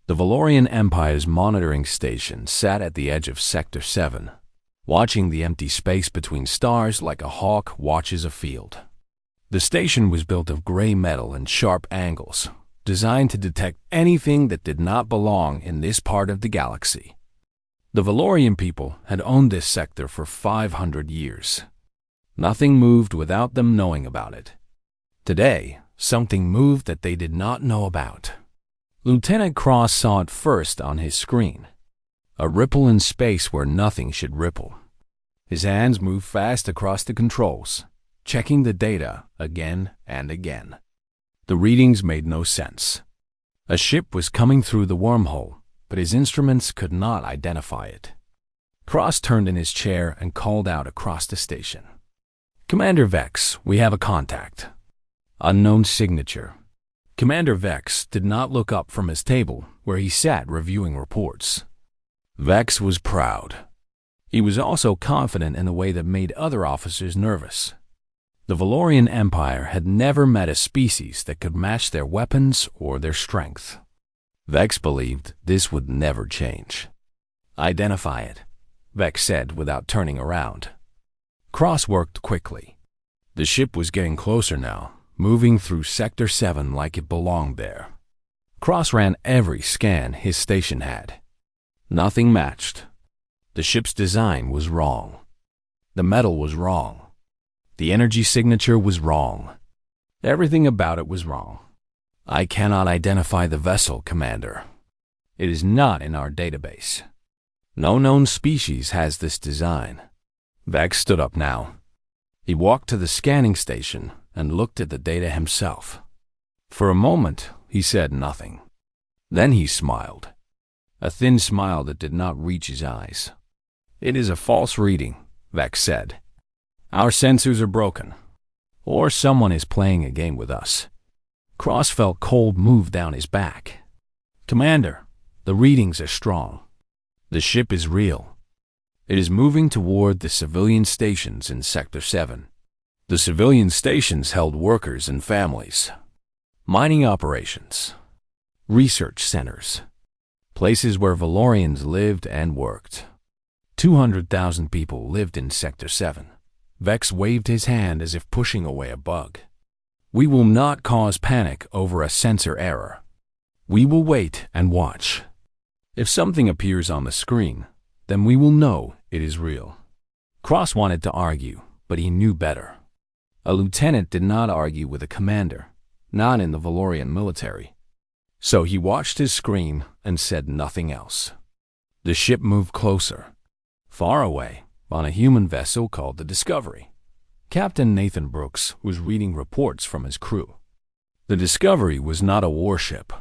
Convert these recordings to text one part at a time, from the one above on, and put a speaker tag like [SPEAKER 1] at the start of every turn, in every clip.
[SPEAKER 1] The Valorian Empire's monitoring station sat at the edge of Sector 7, watching the empty space between stars like a hawk watches a field. The station was built of gray metal and sharp angles, designed to detect anything that did not belong in this part of the galaxy. The Valorian people had owned this sector for 500 years. Nothing moved without them knowing about it. Today, something moved that they did not know about. Lieutenant Cross saw it first on his screen. A ripple in space where nothing should ripple. His hands moved fast across the controls, checking the data again and again. The readings made no sense. A ship was coming through the wormhole, but his instruments could not identify it. Cross turned in his chair and called out across the station. "Commander Vex, we have a contact." Unknown signature. Commander Vex did not look up from his table, where he sat reviewing reports. Vex was proud. He was also confident in a way that made other officers nervous. The Valorian Empire had never met a species that could match their weapons or their strength. Vex believed this would never change. "Identify it," Vex said without turning around. Cross worked quickly. The ship was getting closer now, moving through Sector 7 like it belonged there. Cross ran every scan his station had. Nothing matched. The ship's design was wrong. The metal was wrong. The energy signature was wrong. Everything about it was wrong. "I cannot identify the vessel, Commander. It is not in our database. No known species has this design." Vex stood up now. He walked to the scanning station and looked at the data himself. For a moment, he said nothing. Then he smiled. A thin smile that did not reach his eyes. "It is a false reading," Vex said. "Our sensors are broken. Or someone is playing a game with us." Cross felt cold move down his back. "Commander, the readings are strong. The ship is real. It is moving toward the civilian stations in Sector 7. The civilian stations held workers and families. Mining operations. Research centers. Places where Valorians lived and worked. 200,000 people lived in Sector 7. Vex waved his hand as if pushing away a bug. "We will not cause panic over a sensor error. We will wait and watch. If something appears on the screen, then we will know it is real." Cross wanted to argue, but he knew better. A lieutenant did not argue with a commander, not in the Valorian military. So he watched his screen and said nothing else. The ship moved closer. Far away, on a human vessel called the Discovery, Captain Nathan Brooks was reading reports from his crew. The Discovery was not a warship.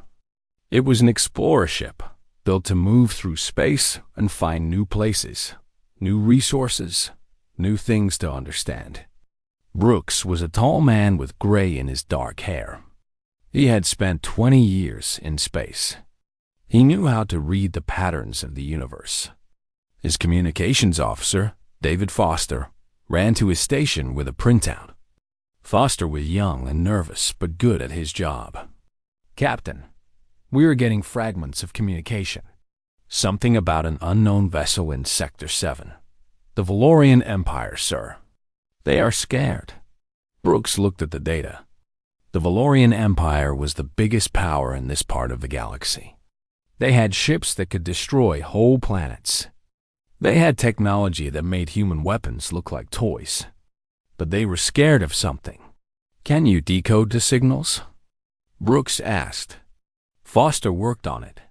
[SPEAKER 1] It was an explorer ship, built to move through space and find new places, new resources, new things to understand. Brooks was a tall man with gray in his dark hair. He had spent 20 years in space. He knew how to read the patterns of the universe. His communications officer, David Foster, ran to his station with a printout. Foster was young and nervous, but good at his job. "Captain, we are getting fragments of communication. Something about an unknown vessel in Sector 7. The Valorian Empire, sir. They are scared." Brooks looked at the data. The Valorian Empire was the biggest power in this part of the galaxy. They had ships that could destroy whole planets. They had technology that made human weapons look like toys. But they were scared of something. "Can you decode the signals?" Brooks asked. Foster worked on it.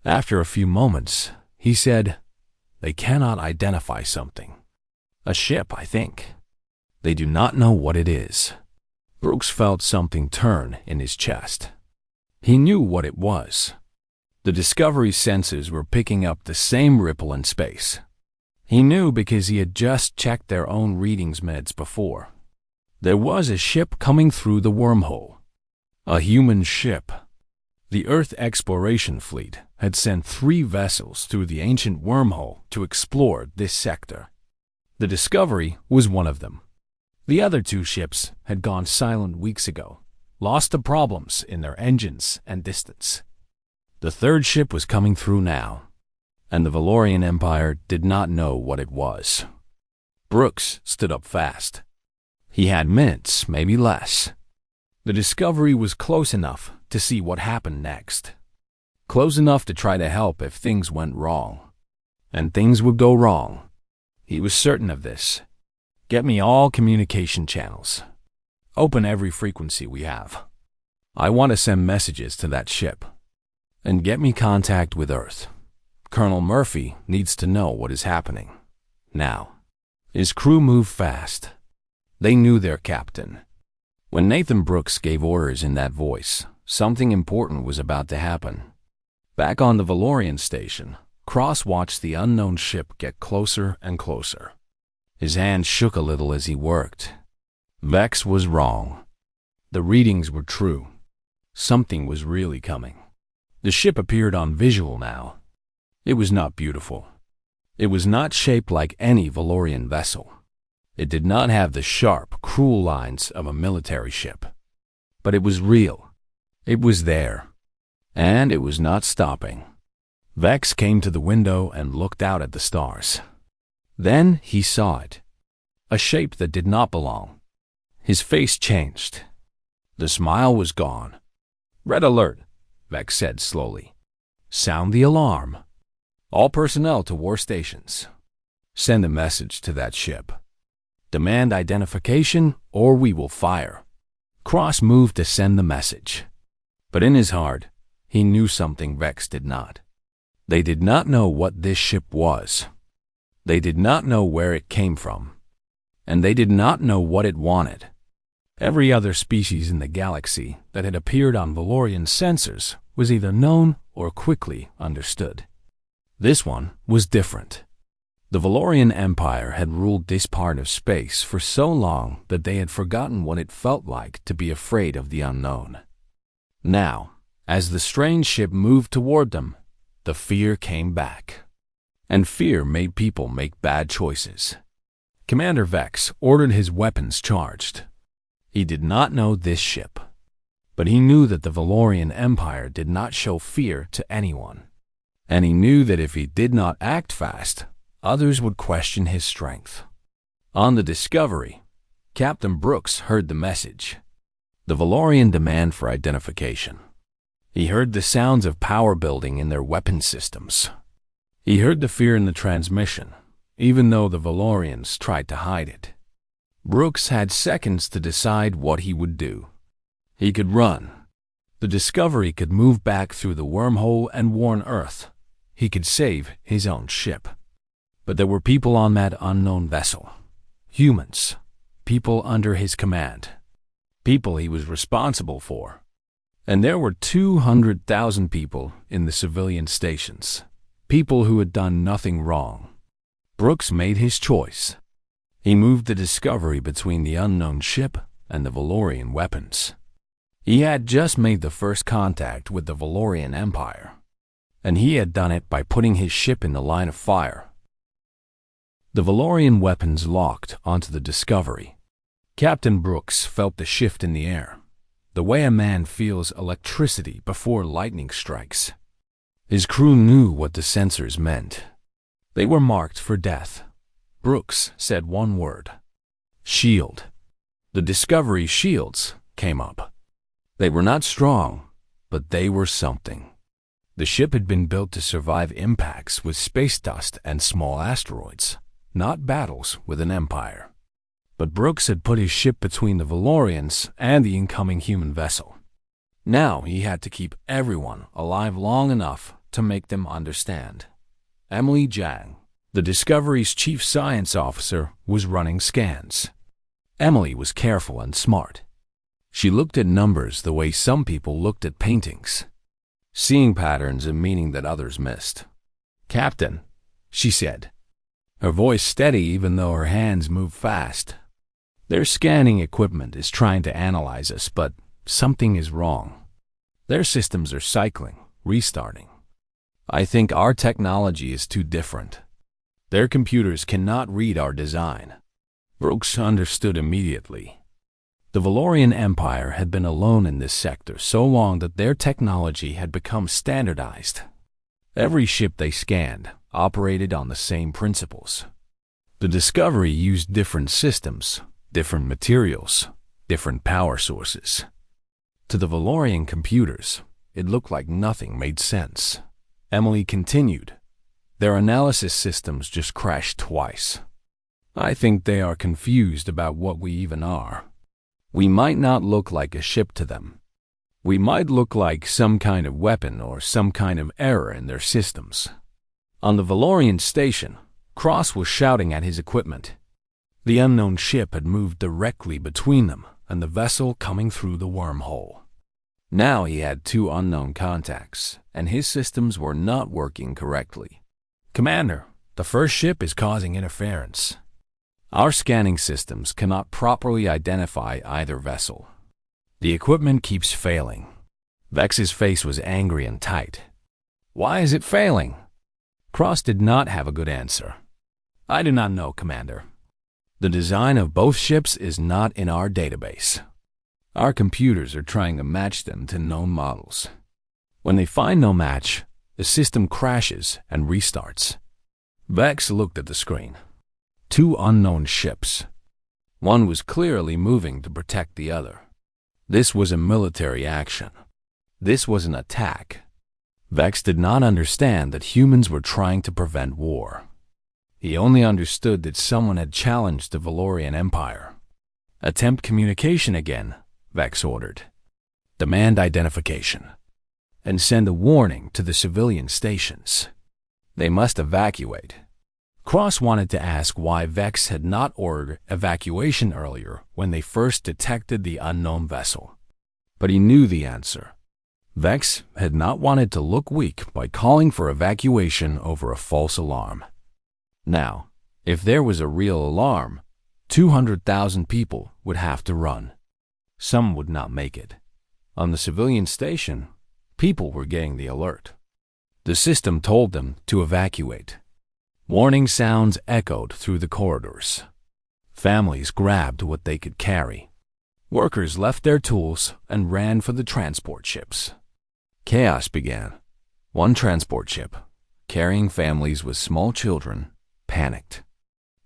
[SPEAKER 1] After a few moments, he said, "They cannot identify something. A ship, I think. They do not know what it is." Brooks felt something turn in his chest. He knew what it was. The Discovery sensors were picking up the same ripple in space. He knew because he had just checked their own readings minutes before. There was a ship coming through the wormhole. A human ship. The Earth Exploration Fleet had sent 3 vessels through the ancient wormhole to explore this sector. The Discovery was one of them. The other 2 ships had gone silent weeks ago, lost to problems in their engines and distance. The third ship was coming through now, and the Valorian Empire did not know what it was. Brooks stood up fast. He had minutes, maybe less. The Discovery was close enough to see what happened next. Close enough to try to help if things went wrong. And things would go wrong. He was certain of this. Get me all communication channels. Open every frequency we have. I want to send messages to that ship. And get me contact with Earth. Colonel Murphy needs to know what is happening. Now. His crew moved fast. They knew their captain. When Nathan Brooks gave orders in that voice, something important was about to happen. Back on the Valorian station, Cross watched the unknown ship get closer and closer. His hand shook a little as he worked. Vex was wrong. The readings were true. Something was really coming. The ship appeared on visual now. It was not beautiful. It was not shaped like any Valorian vessel. It did not have the sharp, cruel lines of a military ship. But it was real. It was there. And it was not stopping. Vex came to the window and looked out at the stars. Then he saw it. A shape that did not belong. His face changed. The smile was gone. "Red alert," Vex said slowly. "Sound the alarm. All personnel to war stations. Send a message to that ship. Demand identification or we will fire." Cross moved to send the message. But in his heart, he knew something Vex did not. They did not know what this ship was. They did not know where it came from. And they did not know what it wanted. Every other species in the galaxy that had appeared on Valorian sensors was either known or quickly understood. This one was different. The Valorian Empire had ruled this part of space for so long that they had forgotten what it felt like to be afraid of the unknown. Now, as the strange ship moved toward them, the fear came back. And fear made people make bad choices. Commander Vex ordered his weapons charged. He did not know this ship, but he knew that the Valorian Empire did not show fear to anyone. And he knew that if he did not act fast, others would question his strength. On the Discovery, Captain Brooks heard the message. The Valorian demand for identification. He heard the sounds of power building in their weapon systems. He heard the fear in the transmission, even though the Valorians tried to hide it. Brooks had seconds to decide what he would do. He could run. The Discovery could move back through the wormhole and warn Earth. He could save his own ship. But there were people on that unknown vessel. Humans. People under his command. People he was responsible for. And there were 200,000 people in the civilian stations. People who had done nothing wrong. Brooks made his choice. He moved the Discovery between the unknown ship and the Valorian weapons. He had just made the first contact with the Valorian Empire, and he had done it by putting his ship in the line of fire. The Valorian weapons locked onto the Discovery. Captain Brooks felt the shift in the air, the way a man feels electricity before lightning strikes. His crew knew what the sensors meant. They were marked for death. Brooks said one word. Shield. The Discovery shields came up. They were not strong, but they were something. The ship had been built to survive impacts with space dust and small asteroids, not battles with an empire. But Brooks had put his ship between the Valorians and the incoming human vessel. Now he had to keep everyone alive long enough to make them understand. Emily Jang, the Discovery's chief science officer, was running scans. Emily was careful and smart. She looked at numbers the way some people looked at paintings, seeing patterns and meaning that others missed. "Captain," she said, her voice steady even though her hands moved fast. "Their scanning equipment is trying to analyze us, but something is wrong. Their systems are cycling, restarting. I think our technology is too different. Their computers cannot read our design." Brooks understood immediately. The Valorian Empire had been alone in this sector so long that their technology had become standardized. Every ship they scanned operated on the same principles. The Discovery used different systems, different materials, different power sources. To the Valorian computers, it looked like nothing made sense. Emily continued, "Their analysis systems just crashed twice. I think they are confused about what we even are. We might not look like a ship to them. We might look like some kind of weapon or some kind of error in their systems." On the Valorian station, Cross was shouting at his equipment. The unknown ship had moved directly between them and the vessel coming through the wormhole. Now he had two unknown contacts, and his systems were not working correctly. "Commander, the first ship is causing interference. Our scanning systems cannot properly identify either vessel. The equipment keeps failing." Vex's face was angry and tight. "Why is it failing?" Cross did not have a good answer. "I do not know, Commander. The design of both ships is not in our database. Our computers are trying to match them to known models. When they find no match, the system crashes and restarts." Vex looked at the screen. Two unknown ships. One was clearly moving to protect the other. This was a military action. This was an attack. Vex did not understand that humans were trying to prevent war. He only understood that someone had challenged the Valorian Empire. "Attempt communication again," Vex ordered. "Demand identification. And send a warning to the civilian stations. They must evacuate." Cross wanted to ask why Vex had not ordered evacuation earlier when they first detected the unknown vessel. But he knew the answer. Vex had not wanted to look weak by calling for evacuation over a false alarm. Now, if there was a real alarm, 200,000 people would have to run. Some would not make it. On the civilian station, people were getting the alert. The system told them to evacuate. Warning sounds echoed through the corridors. Families grabbed what they could carry. Workers left their tools and ran for the transport ships. Chaos began. One transport ship, carrying families with small children, panicked.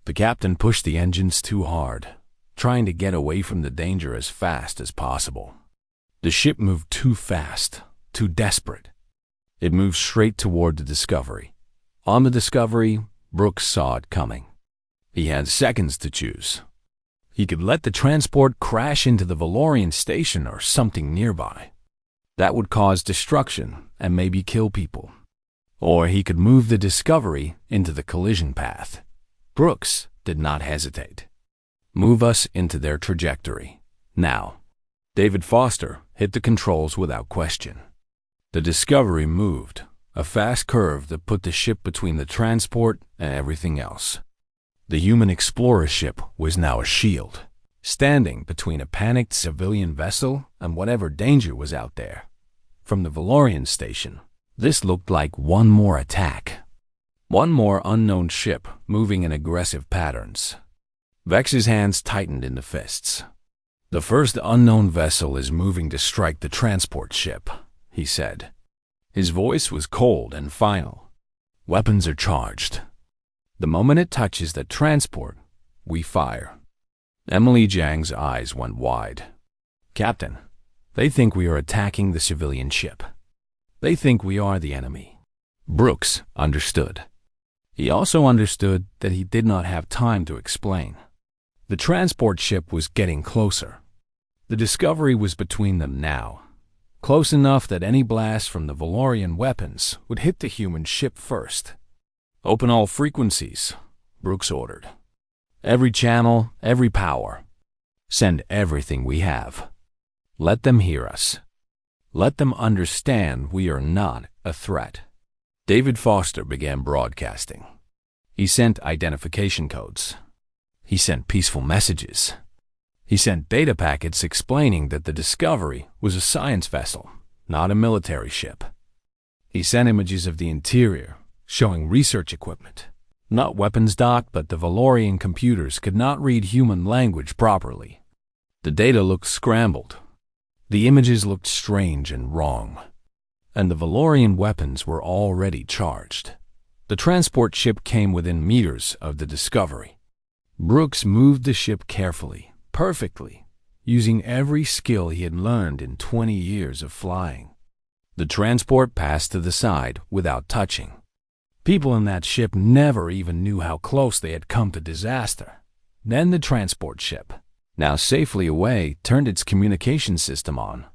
[SPEAKER 1] The captain pushed the engines too hard, trying to get away from the danger as fast as possible. The ship moved too fast, too desperate. It moved straight toward the Discovery. On the Discovery, Brooks saw it coming. He had seconds to choose. He could let the transport crash into the Valorian station or something nearby. That would cause destruction and maybe kill people. Or he could move the Discovery into the collision path. Brooks did not hesitate. "Move us into their trajectory. Now." David Foster hit the controls without question. The Discovery moved, a fast curve that put the ship between the transport and everything else. The human explorer ship was now a shield, standing between a panicked civilian vessel and whatever danger was out there. From the Valorian station, this looked like one more attack. One more unknown ship moving in aggressive patterns. Vex's hands tightened into fists. "The first unknown vessel is moving to strike the transport ship," he said. His voice was cold and final. "Weapons are charged. The moment it touches the transport, we fire." Emily Jiang's eyes went wide. "Captain, they think we are attacking the civilian ship. They think we are the enemy." Brooks understood. He also understood that he did not have time to explain. The transport ship was getting closer. The Discovery was between them now, close enough that any blast from the Valorian weapons would hit the human ship first. "Open all frequencies," Brooks ordered. "Every channel, every power. Send everything we have. Let them hear us. Let them understand we are not a threat." David Foster began broadcasting. He sent identification codes. He sent peaceful messages. He sent data packets explaining that the Discovery was a science vessel, not a military ship. He sent images of the interior, showing research equipment. Not weapons docked, but the Valorian computers could not read human language properly. The data looked scrambled. The images looked strange and wrong. And the Valorian weapons were already charged. The transport ship came within meters of the Discovery. Brooks moved the ship carefully, perfectly, using every skill he had learned in 20 years of flying. The transport passed to the side without touching. People in that ship never even knew how close they had come to disaster. Then the transport ship, now safely away, turned its communication system on.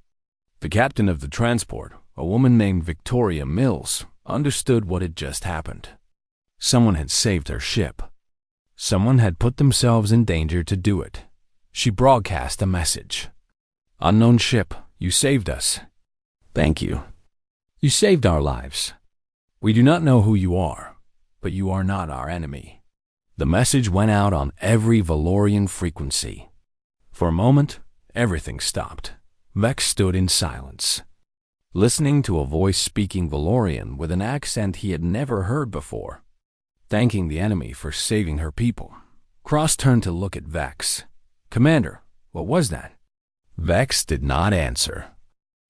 [SPEAKER 1] The captain of the transport, a woman named Victoria Mills, understood what had just happened. Someone had saved her ship. Someone had put themselves in danger to do it. She broadcast a message. "Unknown ship, you saved us. Thank you. You saved our lives. We do not know who you are, but you are not our enemy." The message went out on every Valorian frequency. For a moment, everything stopped. Vex stood in silence, listening to a voice speaking Valorian with an accent he had never heard before, thanking the enemy for saving her people. Cross turned to look at Vex. "Commander, what was that?" Vex did not answer.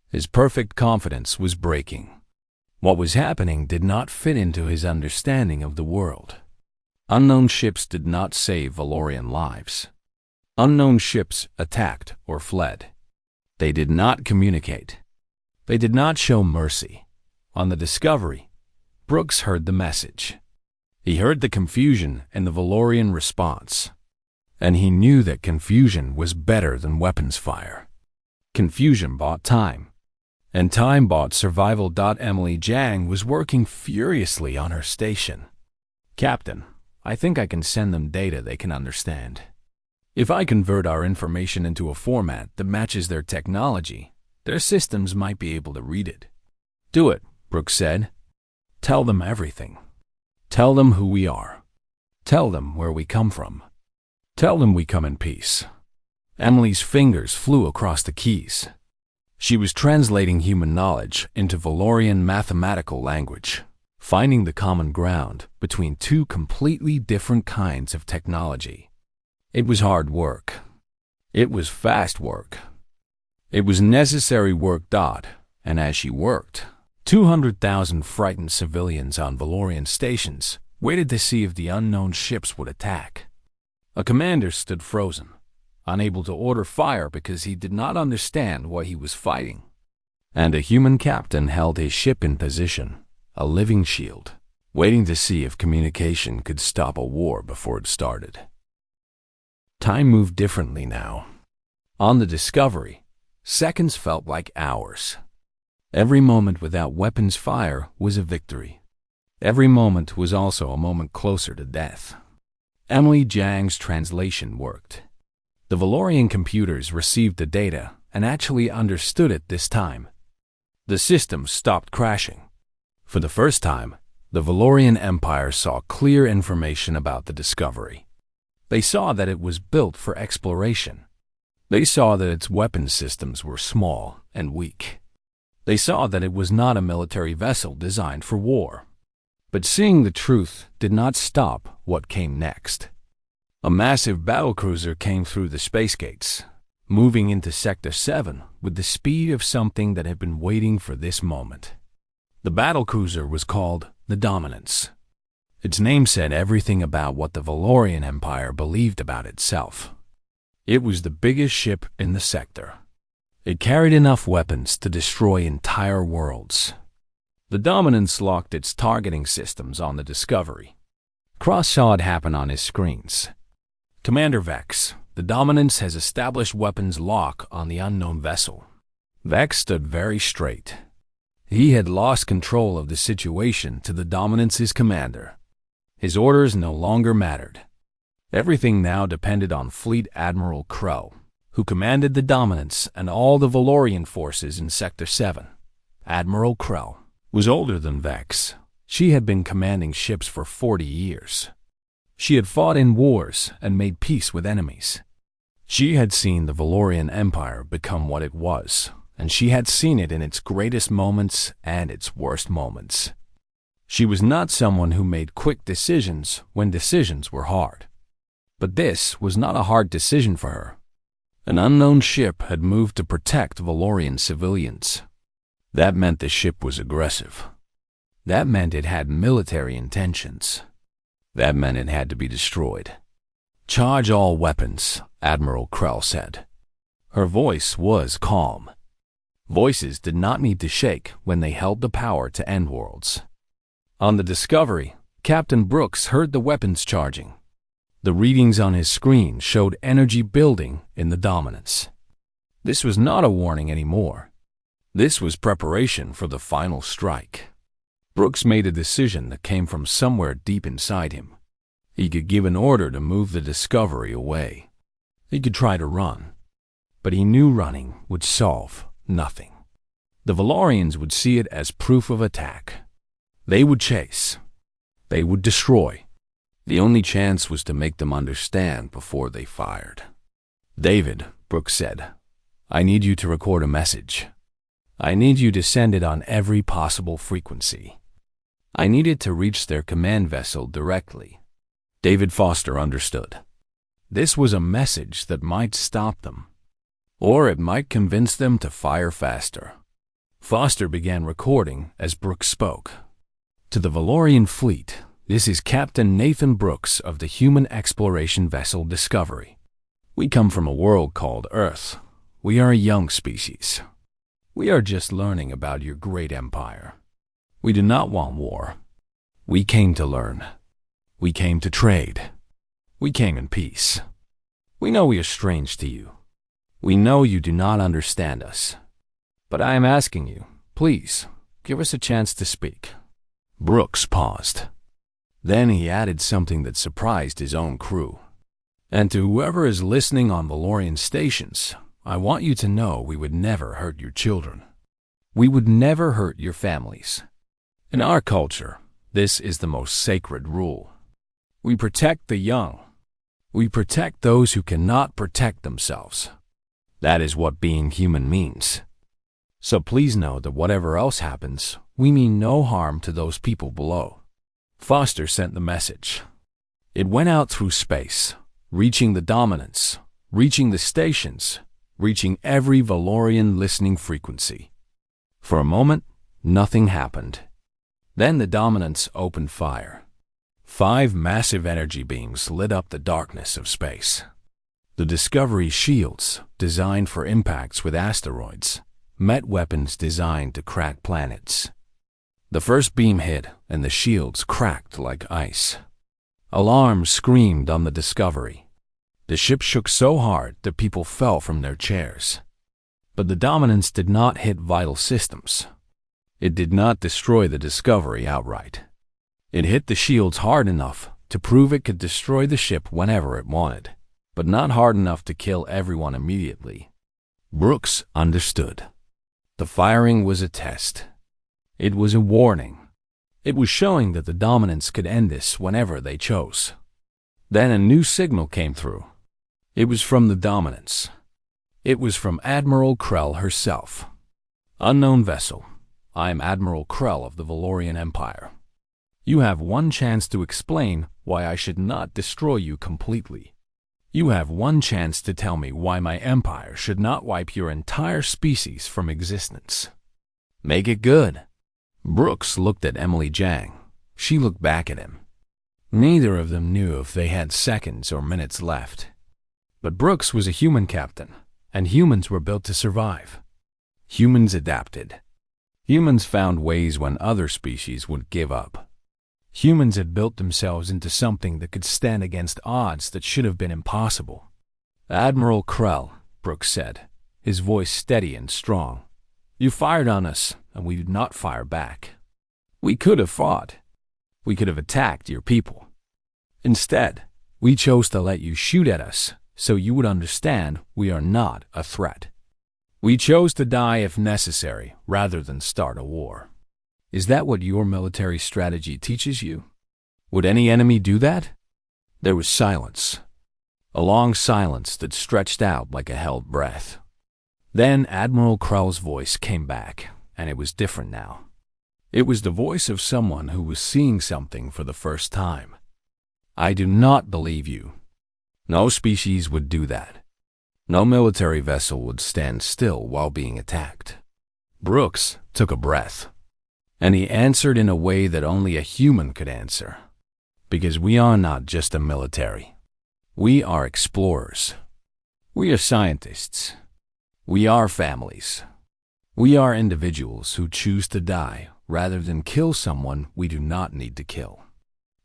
[SPEAKER 1] His perfect confidence was breaking. What was happening did not fit into his understanding of the world. Unknown ships did not save Valorian lives. Unknown ships attacked or fled. They did not communicate. They did not show mercy. On the Discovery, Brooks heard the message. He heard the confusion and the Valorian response. And he knew that confusion was better than weapons fire. Confusion bought time. And time bought survival. Emily Jang was working furiously on her station. "Captain, I think I can send them data they can understand. If I convert our information into a format that matches their technology, their systems might be able to read it." "Do it," Brooks said. "Tell them everything. Tell them who we are. Tell them where we come from. Tell them we come in peace." Emily's fingers flew across the keys. She was translating human knowledge into Valorian mathematical language, finding the common ground between two completely different kinds of technology. It was hard work. It was fast work. It was necessary work. And as she worked, 200,000 frightened civilians on Valorian stations waited to see if the unknown ships would attack. A commander stood frozen, unable to order fire because he did not understand what he was fighting. And a human captain held his ship in position, a living shield, waiting to see if communication could stop a war before it started. Time moved differently now. On the Discovery, seconds felt like hours. Every moment without weapons fire was a victory. Every moment was also a moment closer to death. Emily Jang's translation worked. The Valorian computers received the data and actually understood it this time. The system stopped crashing. For the first time, the Valorian Empire saw clear information about the Discovery. They saw that it was built for exploration. They saw that its weapon systems were small and weak. They saw that it was not a military vessel designed for war. But seeing the truth did not stop what came next. A massive battlecruiser came through the space gates, moving into Sector 7 with the speed of something that had been waiting for this moment. The battlecruiser was called the Dominance. Its name said everything about what the Valorian Empire believed about itself. It was the biggest ship in the sector. It carried enough weapons to destroy entire worlds. The Dominance locked its targeting systems on the Discovery. Cross saw it happen on his screens. "Commander Vex, the Dominance has established weapons lock on the unknown vessel." Vex stood very straight. He had lost control of the situation to the Dominance's commander. His orders no longer mattered. Everything now depended on Fleet Admiral Crow, who commanded the Dominance and all the Valorian forces in Sector 7. Admiral Crow was older than Vex. She had been commanding ships for 40 years. She had fought in wars and made peace with enemies. She had seen the Valorian Empire become what it was, and she had seen it in its greatest moments and its worst moments. She was not someone who made quick decisions when decisions were hard. But this was not a hard decision for her. An unknown ship had moved to protect Valorian civilians. That meant the ship was aggressive. That meant it had military intentions. That meant it had to be destroyed. "Charge all weapons," Admiral Krell said. Her voice was calm. Voices did not need to shake when they held the power to end worlds. On the Discovery, Captain Brooks heard the weapons charging. The readings on his screen showed energy building in the Dominance. This was not a warning anymore. This was preparation for the final strike. Brooks made a decision that came from somewhere deep inside him. He could give an order to move the Discovery away. He could try to run. But he knew running would solve nothing. The Valorians would see it as proof of attack. They would chase. They would destroy. The only chance was to make them understand before they fired. "David," Brooks said, "I need you to record a message. I need you to send it on every possible frequency. I need it to reach their command vessel directly." David Foster understood. This was a message that might stop them, or it might convince them to fire faster. Foster began recording as Brooks spoke. "To the Valorian fleet, this is Captain Nathan Brooks of the human exploration vessel Discovery. We come from a world called Earth. We are a young species. We are just learning about your great empire. We do not want war. We came to learn. We came to trade. We came in peace. We know we are strange to you. We know you do not understand us. But I am asking you, please, give us a chance to speak." Brooks paused. Then he added something that surprised his own crew. "And to whoever is listening on Valorian stations, I want you to know we would never hurt your children. We would never hurt your families. In our culture, this is the most sacred rule. We protect the young. We protect those who cannot protect themselves. That is what being human means. So please know that whatever else happens, we mean no harm to those people below." Foster sent the message. It went out through space, reaching the Dominance, reaching the stations, reaching every Valorian listening frequency. For a moment, nothing happened. Then the Dominance opened fire. 5 massive energy beams lit up the darkness of space. The Discovery's shields, designed for impacts with asteroids, met weapons designed to crack planets. The first beam hit, and the shields cracked like ice. Alarms screamed on the Discovery. The ship shook so hard that people fell from their chairs. But the Dominance did not hit vital systems. It did not destroy the Discovery outright. It hit the shields hard enough to prove it could destroy the ship whenever it wanted, but not hard enough to kill everyone immediately. Brooks understood. The firing was a test. It was a warning. It was showing that the Dominance could end this whenever they chose. Then a new signal came through. It was from the Dominance. It was from Admiral Krell herself. "Unknown vessel. I am Admiral Krell of the Valorian Empire. You have one chance to explain why I should not destroy you completely. You have one chance to tell me why my empire should not wipe your entire species from existence. Make it good." Brooks looked at Emily Jang. She looked back at him. Neither of them knew if they had seconds or minutes left. But Brooks was a human captain, and humans were built to survive. Humans adapted. Humans found ways when other species would give up. Humans had built themselves into something that could stand against odds that should have been impossible. "Admiral Krell," Brooks said, his voice steady and strong, "you fired on us, and we did not fire back. We could have fought. We could have attacked your people. Instead, we chose to let you shoot at us so you would understand we are not a threat. We chose to die if necessary rather than start a war. Is that what your military strategy teaches you? Would any enemy do that?" There was silence. A long silence that stretched out like a held breath. Then Admiral Krell's voice came back, and it was different now. It was the voice of someone who was seeing something for the first time. "I do not believe you. No species would do that. No military vessel would stand still while being attacked. Brooks took a breath, and he answered in a way that only a human could answer. Because we are not just a military. We are explorers. We are scientists. We are families. We are individuals who choose to die rather than kill someone we do not need to kill.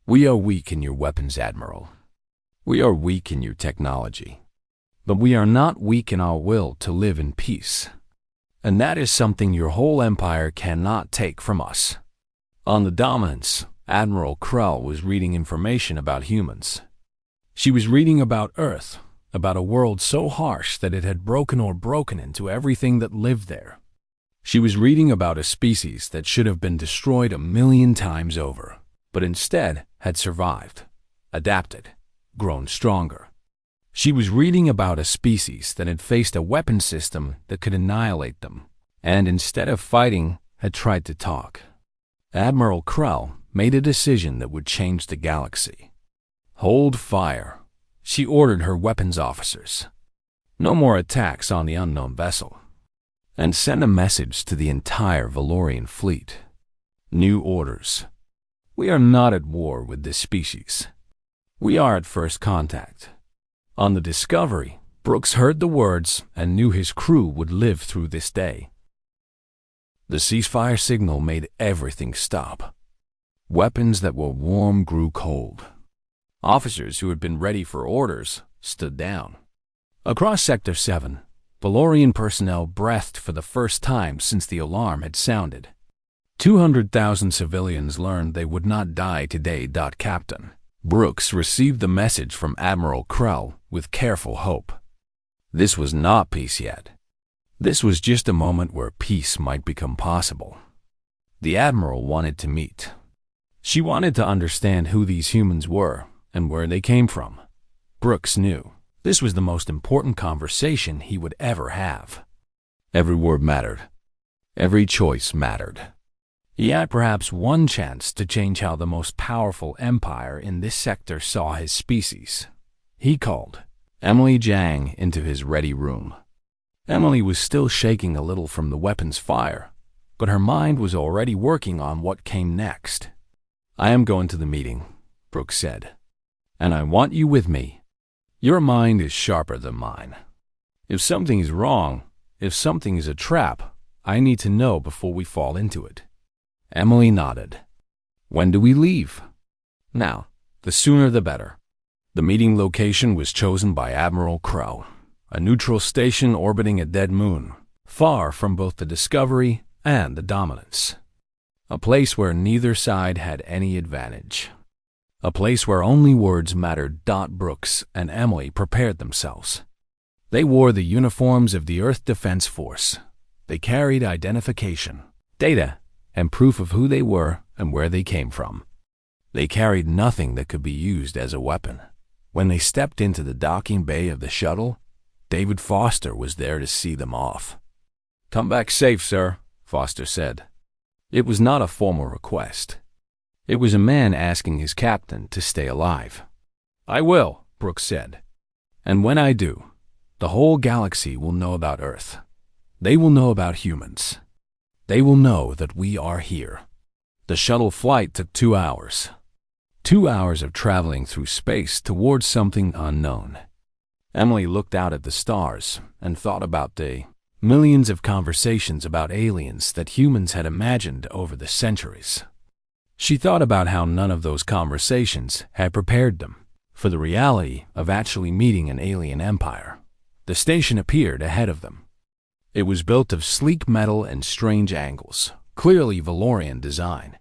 [SPEAKER 1] We are weak in your weapons, Admiral. We are weak in your technology. But we are not weak in our will to live in peace. And that is something your whole empire cannot take from us. On the Dominance, Admiral Krell was reading information about humans. She was reading about Earth, about a world so harsh that it had broken into everything that lived there. She was reading about a species that should have been destroyed 1,000,000 times over, but instead had survived, adapted, grown stronger. She was reading about a species that had faced a weapon system that could annihilate them, and instead of fighting, had tried to talk. Admiral Krell made a decision that would change the galaxy. Hold fire, she ordered her weapons officers. No more attacks on the unknown vessel. And send a message to the entire Valorian fleet. New orders. We are not at war with this species. We are at first contact. On the Discovery, Brooks heard the words and knew his crew would live through this day. The ceasefire signal made everything stop. Weapons that were warm grew cold. Officers who had been ready for orders stood down. Across Sector 7, Valorian personnel breathed for the first time since the alarm had sounded. 200,000 civilians learned they would not die today. Captain Brooks received the message from Admiral Krell with careful hope. This was not peace yet. This was just a moment where peace might become possible. The Admiral wanted to meet. She wanted to understand who these humans were and where they came from. Brooks knew this was the most important conversation he would ever have. Every word mattered. Every choice mattered. He had perhaps one chance to change how the most powerful empire in this sector saw his species. He called Emily Jang into his ready room. Emily was still shaking a little from the weapon's fire, but her mind was already working on what came next. I am going to the meeting, Brooks said, and I want you with me. Your mind is sharper than mine. If something is wrong, if something is a trap, I need to know before we fall into it. Emily nodded. When do we leave? Now, the sooner the better. The meeting location was chosen by Admiral Krell, a neutral station orbiting a dead moon, far from both the Discovery and the Dominance. A place where neither side had any advantage. A place where only words mattered. Brooks and Emily prepared themselves. They wore the uniforms of the Earth Defense Force. They carried identification, data, and proof of who they were and where they came from. They carried nothing that could be used as a weapon. When they stepped into the docking bay of the shuttle, David Foster was there to see them off. Come back safe, sir, Foster said. It was not a formal request. It was a man asking his captain to stay alive. I will, Brooks said. And when I do, the whole galaxy will know about Earth. They will know about humans. They will know that we are here. The shuttle flight took 2 hours. 2 hours of traveling through space towards something unknown. Emily looked out at the stars and thought about the millions of conversations about aliens that humans had imagined over the centuries. She thought about how none of those conversations had prepared them for the reality of actually meeting an alien empire. The station appeared ahead of them. It was built of sleek metal and strange angles, clearly Valorian design.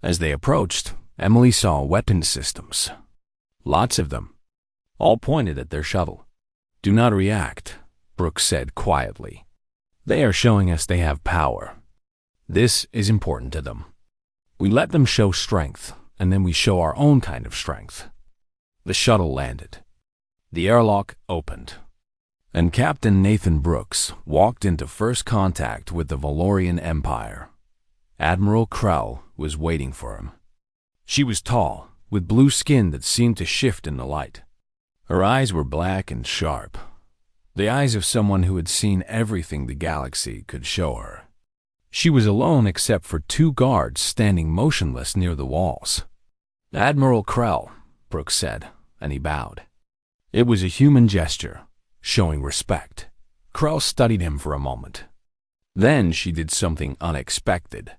[SPEAKER 1] As they approached, Emily saw weapon systems. Lots of them, all pointed at their shuttle. Do not react, Brooks said quietly. They are showing us they have power. This is important to them. We let them show strength, and then we show our own kind of strength. The shuttle landed. The airlock opened, and Captain Nathan Brooks walked into first contact with the Valorian Empire. Admiral Krell was waiting for him. She was tall, with blue skin that seemed to shift in the light. Her eyes were black and sharp. the eyes of someone who had seen everything the galaxy could show her. She was alone except for two guards standing motionless near the walls. "Admiral Krell," Brooks said, and he bowed. It was a human gesture, showing respect. Krell studied him for a moment. Then she did something unexpected.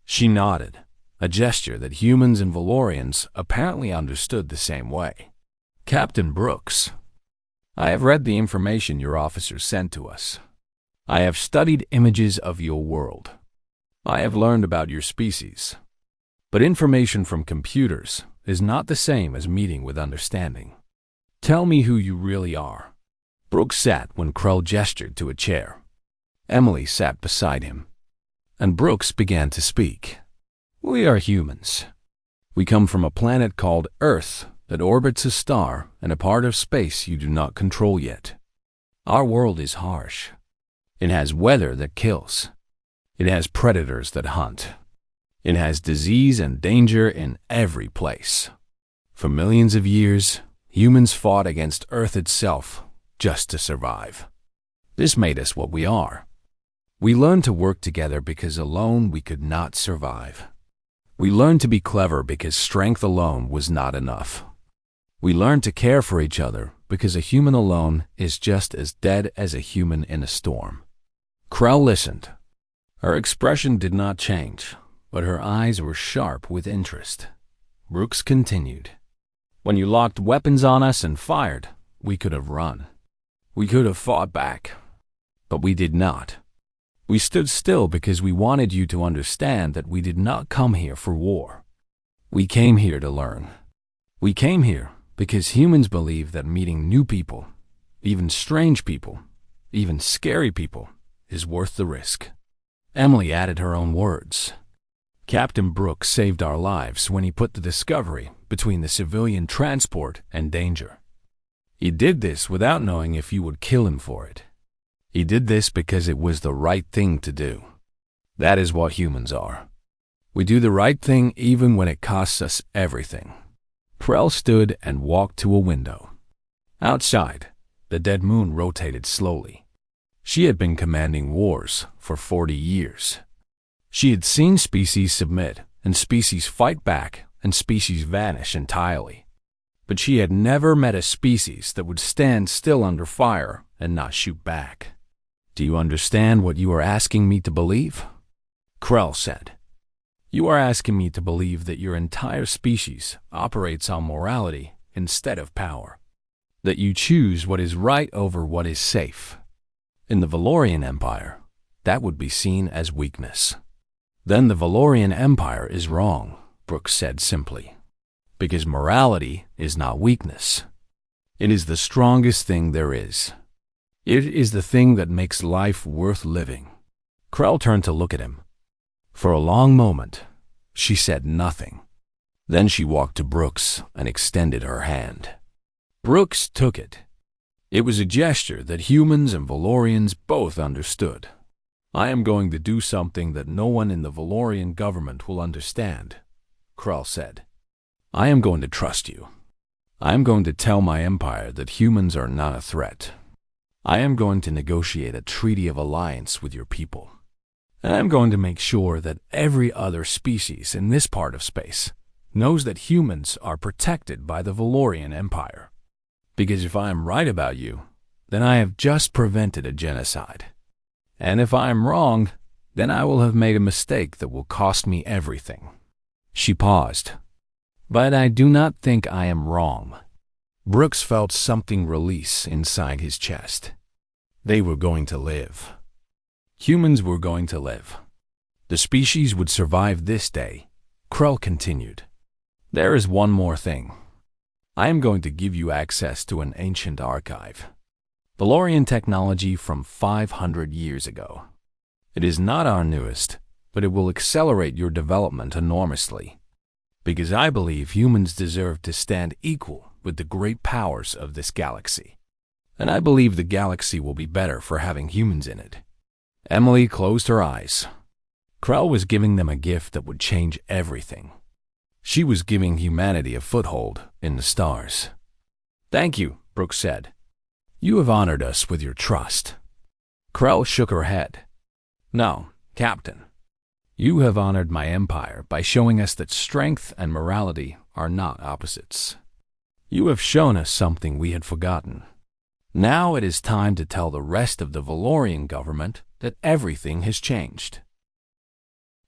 [SPEAKER 1] She nodded, a gesture that humans and Valorians apparently understood the same way. "Captain Brooks, I have read the information your officers sent to us. I have studied images of your world. I have learned about your species. But information from computers is not the same as meeting with understanding. Tell me who you really are." Brooks sat when Krell gestured to a chair. Emily sat beside him, and Brooks began to speak. "We are humans. We come from a planet called Earth that orbits a star and a part of space you do not control yet. Our world is harsh. It has weather that kills. It has predators that hunt. It has disease and danger in every place. For millions of years, humans fought against Earth itself just to survive. This made us what we are. We learned to work together because alone we could not survive. We learned to be clever because strength alone was not enough. We learned to care for each other because a human alone is just as dead as a human in a storm." Krell listened. Her expression did not change, but her eyes were sharp with interest. Brooks continued. "When you locked weapons on us and fired, we could have run. We could have fought back. But we did not. We stood still because we wanted you to understand that we did not come here for war. We came here to learn. We came here because humans believe that meeting new people, even strange people, even scary people, is worth the risk." Emily added her own words. "Captain Brooks saved our lives when he put the Discovery between the civilian transport and danger. He did this without knowing if you would kill him for it. He did this because it was the right thing to do. That is what humans are. We do the right thing even when it costs us everything." Krell stood and walked to a window. Outside, the dead moon rotated slowly. She had been commanding wars for 40 years. She had seen species submit and species fight back and species vanish entirely. But she had never met a species that would stand still under fire and not shoot back. "Do you understand what you are asking me to believe?" Krell said. "You are asking me to believe that your entire species operates on morality instead of power. That you choose what is right over what is safe. In the Valorian Empire, that would be seen as weakness." "Then the Valorian Empire is wrong," Brooks said simply. "Because morality is not weakness. It is the strongest thing there is. It is the thing that makes life worth living." Krell turned to look at him. For a long moment, she said nothing. Then she walked to Brooks and extended her hand. Brooks took it. It was a gesture that humans and Valorians both understood. "I am going to do something that no one in the Valorian government will understand," Krell said. "I am going to trust you. I am going to tell my empire that humans are not a threat. I am going to negotiate a treaty of alliance with your people. And I am going to make sure that every other species in this part of space knows that humans are protected by the Valorian Empire. Because if I am right about you, then I have just prevented a genocide. And if I am wrong, then I will have made a mistake that will cost me everything." She paused. "But I do not think I am wrong." Brooks felt something release inside his chest. They were going to live. Humans were going to live. The species would survive this day. Krell continued. "There is one more thing. I am going to give you access to an ancient archive. Valorian technology from 500 years ago. It is not our newest, but it will accelerate your development enormously. Because I believe humans deserve to stand equal with the great powers of this galaxy. And I believe the galaxy will be better for having humans in it." Emily closed her eyes. Krell was giving them a gift that would change everything. She was giving humanity a foothold in the stars. "Thank you," Brooks said. You have honored us with your trust." Krell shook her head. "No, Captain. You have honored my empire by showing us that strength and morality are not opposites. You have shown us something we had forgotten. Now it is time to tell the rest of the Valorian government that everything has changed."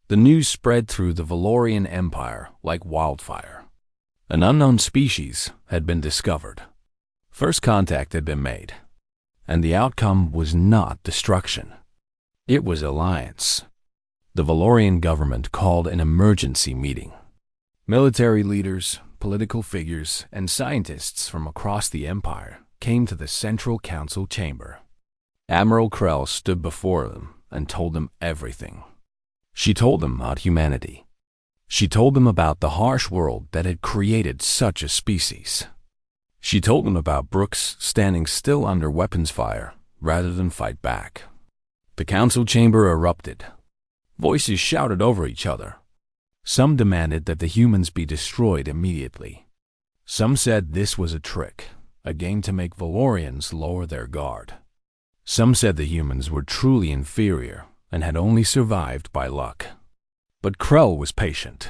[SPEAKER 1] The news spread through the Valorian Empire like wildfire. An unknown species had been discovered. First contact had been made, and the outcome was not destruction. It was alliance. The Valorian government called an emergency meeting. Military leaders, political figures, and scientists from across the empire came to the Central Council chamber. Admiral Krell stood before them and told them everything. She told them about humanity. She told them about the harsh world that had created such a species. She told them about Brooks standing still under weapons fire rather than fight back. The council chamber erupted. Voices shouted over each other. Some demanded that the humans be destroyed immediately. Some said this was a trick, a game to make Valorians lower their guard. Some said the humans were truly inferior and had only survived by luck. But Krell was patient.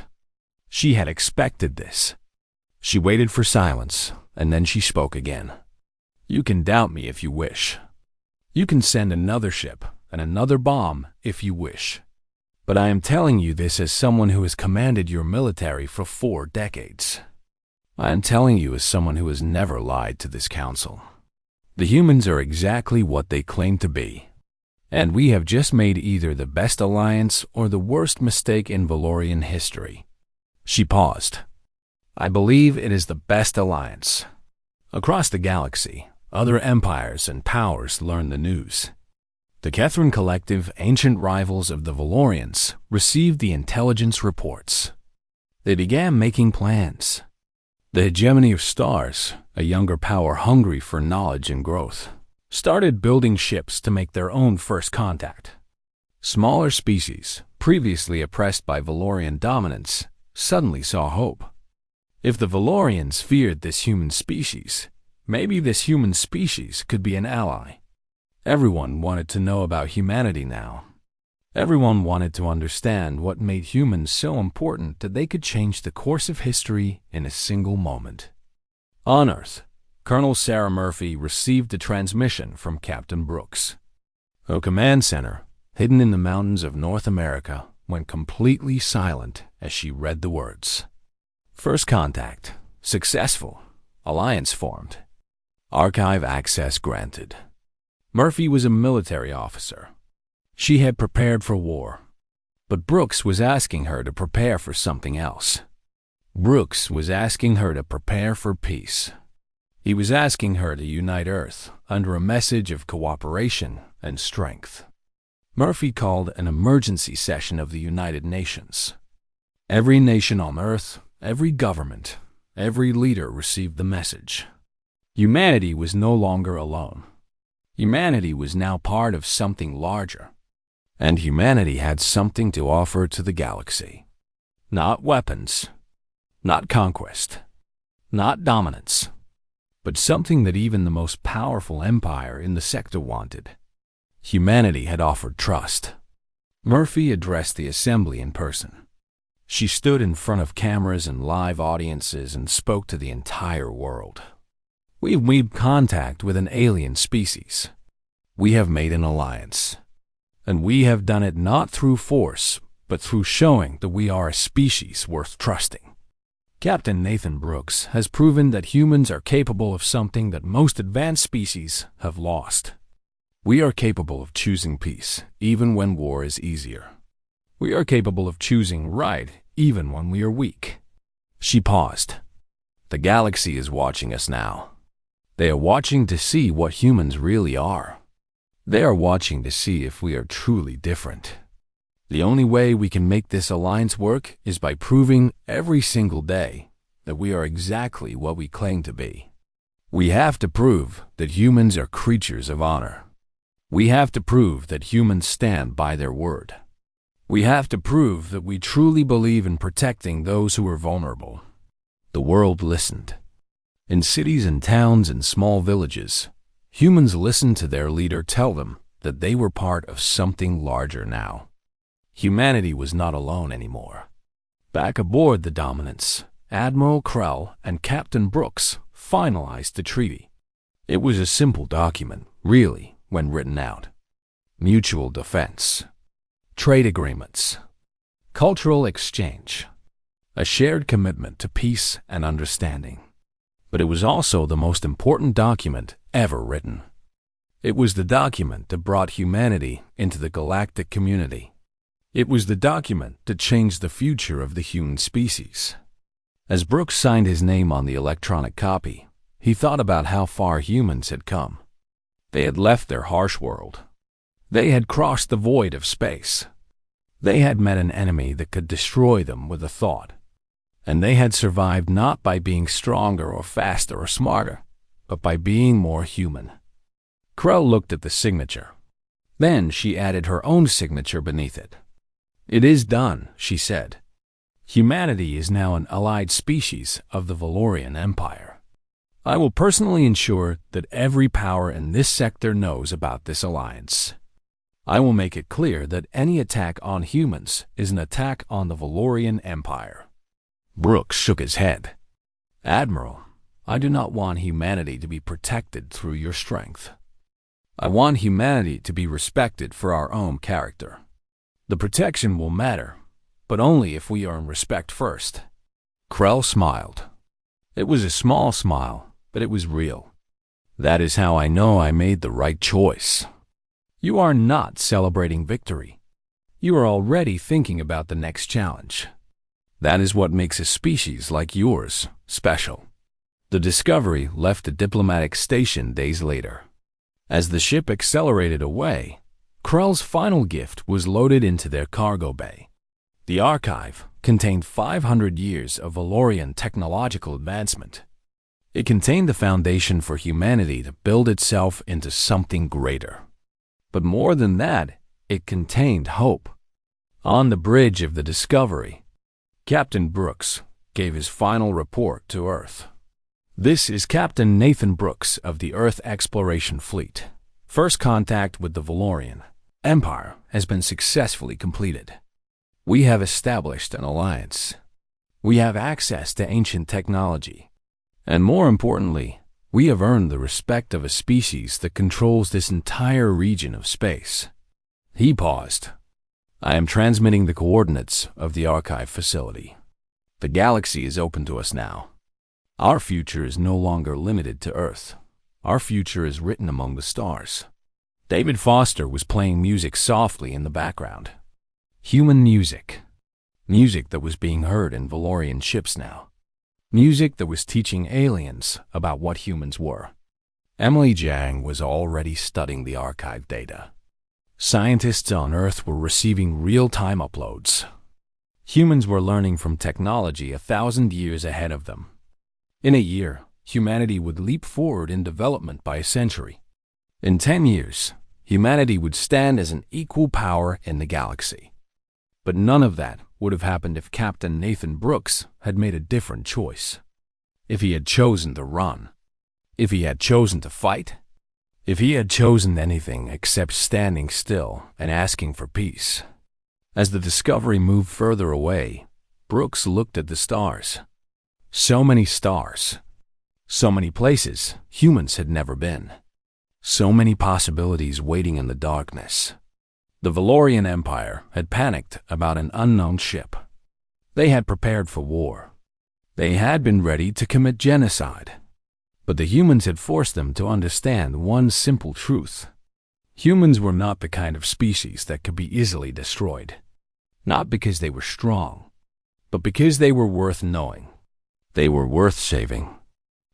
[SPEAKER 1] She had expected this. She waited for silence, and then she spoke again. "You can doubt me if you wish. You can send another ship and another bomb if you wish. But I am telling you this as someone who has commanded your military for 4 decades. I am telling you as someone who has never lied to this council. The humans are exactly what they claim to be, and we have just made either the best alliance or the worst mistake in Valorian history." She paused. "I believe it is the best alliance." Across the galaxy, other empires and powers learned the news. The Kethran Collective, ancient rivals of the Valorians, received the intelligence reports. They began making plans. The hegemony of stars, a younger power hungry for knowledge and growth, started building ships to make their own first contact. Smaller species, previously oppressed by Valorian dominance, suddenly saw hope. If the Valorians feared this human species, maybe this human species could be an ally. Everyone wanted to know about humanity now. Everyone wanted to understand what made humans so important that they could change the course of history in a single moment. On Earth, Colonel Sarah Murphy received a transmission from Captain Brooks. Her command center, hidden in the mountains of North America, went completely silent as she read the words. First contact, successful, alliance formed, archive access granted. Murphy was a military officer. She had prepared for war, but Brooks was asking her to prepare for something else. Brooks was asking her to prepare for peace. He was asking her to unite Earth under a message of cooperation and strength. Murphy called an emergency session of the United Nations. Every nation on Earth, every government, every leader received the message. Humanity was no longer alone. Humanity was now part of something larger, and humanity had something to offer to the galaxy. Not weapons, not conquest, not dominance, but something that even the most powerful empire in the sector wanted. Humanity had offered trust. Murphy addressed the assembly in person. She stood in front of cameras and live audiences and spoke to the entire world. "We've made contact with an alien species. We have made an alliance. And we have done it not through force, but through showing that we are a species worth trusting. Captain Nathan Brooks has proven that humans are capable of something that most advanced species have lost. We are capable of choosing peace, even when war is easier. We are capable of choosing right, even when we are weak." She paused. "The galaxy is watching us now. They are watching to see what humans really are. They are watching to see if we are truly different. The only way we can make this alliance work is by proving every single day that we are exactly what we claim to be. We have to prove that humans are creatures of honor. We have to prove that humans stand by their word. We have to prove that we truly believe in protecting those who are vulnerable." The world listened. In cities and towns and small villages, Humans listened to their leader tell them that they were part of something larger now. Humanity was not alone anymore. Back aboard the Dominance, Admiral Krell and Captain Brooks finalized the treaty. It was a simple document, really, when written out. Mutual defense, trade agreements, cultural exchange, a shared commitment to peace and understanding. But it was also the most important document ever written. It was the document that brought humanity into the galactic community. It was the document that changed the future of the human species. As Brooks signed his name on the electronic copy, he thought about how far humans had come. They had left their harsh world. They had crossed the void of space. They had met an enemy that could destroy them with a thought. And they had survived not by being stronger or faster or smarter, but by being more human. Krell looked at the signature. Then she added her own signature beneath it. "It is done," she said. "Humanity is now an allied species of the Valorian Empire. I will personally ensure that every power in this sector knows about this alliance. I will make it clear that any attack on humans is an attack on the Valorian Empire." Brooks shook his head. "Admiral, I do not want humanity to be protected through your strength. I want humanity to be respected for our own character. The protection will matter, but only if we earn respect first." Krell smiled. It was a small smile, but it was real. "That is how I know I made the right choice." "You are not celebrating victory. You are already thinking about the next challenge. That is what makes a species like yours special." The Discovery left the diplomatic station days later. As the ship accelerated away, Krell's final gift was loaded into their cargo bay. The archive contained 500 years of Valorian technological advancement. It contained the foundation for humanity to build itself into something greater. But more than that, it contained hope. On the bridge of the Discovery, Captain Brooks gave his final report to Earth. "This is Captain Nathan Brooks of the Earth Exploration Fleet. First contact with the Valorian Empire has been successfully completed. We have established an alliance. We have access to ancient technology. And more importantly, we have earned the respect of a species that controls this entire region of space." He paused. "I am transmitting the coordinates of the archive facility. The galaxy is open to us now. Our future is no longer limited to Earth. Our future is written among the stars." David Foster was playing music softly in the background. Human music. Music that was being heard in Valorian ships now. Music that was teaching aliens about what humans were. Emily Jang was already studying the archive data. Scientists on Earth were receiving real-time uploads. Humans were learning from technology 1,000 years ahead of them. In a year, humanity would leap forward in development by a century. In 10 years, humanity would stand as an equal power in the galaxy. But none of that would have happened if Captain Nathan Brooks had made a different choice. If he had chosen to run. If he had chosen to fight. If he had chosen anything except standing still and asking for peace. As the Discovery moved further away, Brooks looked at the stars. So many stars. So many places humans had never been. So many possibilities waiting in the darkness. The Valorian Empire had panicked about an unknown ship. They had prepared for war. They had been ready to commit genocide. But the humans had forced them to understand one simple truth. Humans were not the kind of species that could be easily destroyed. Not because they were strong, but because they were worth knowing. They were worth saving.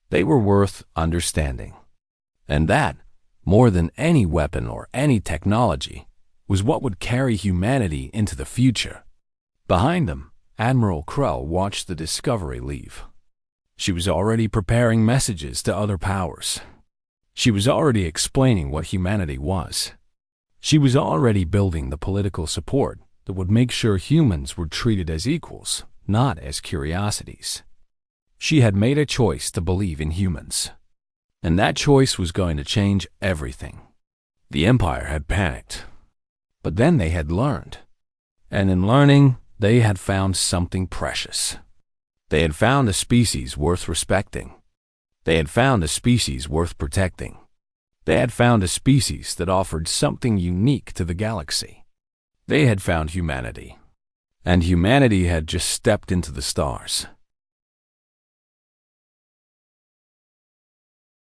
[SPEAKER 1] They were worth understanding. And that, more than any weapon or any technology, was what would carry humanity into the future. Behind them, Admiral Krell watched the Discovery leave. She was already preparing messages to other powers. She was already explaining what humanity was. She was already building the political support that would make sure humans were treated as equals, not as curiosities. She had made a choice to believe in humans. And that choice was going to change everything. The Empire had panicked. But then they had learned. And in learning, they had found something precious. They had found a species worth respecting. They had found a species worth protecting. They had found a species that offered something unique to the galaxy. They had found humanity. And humanity had just stepped into the stars.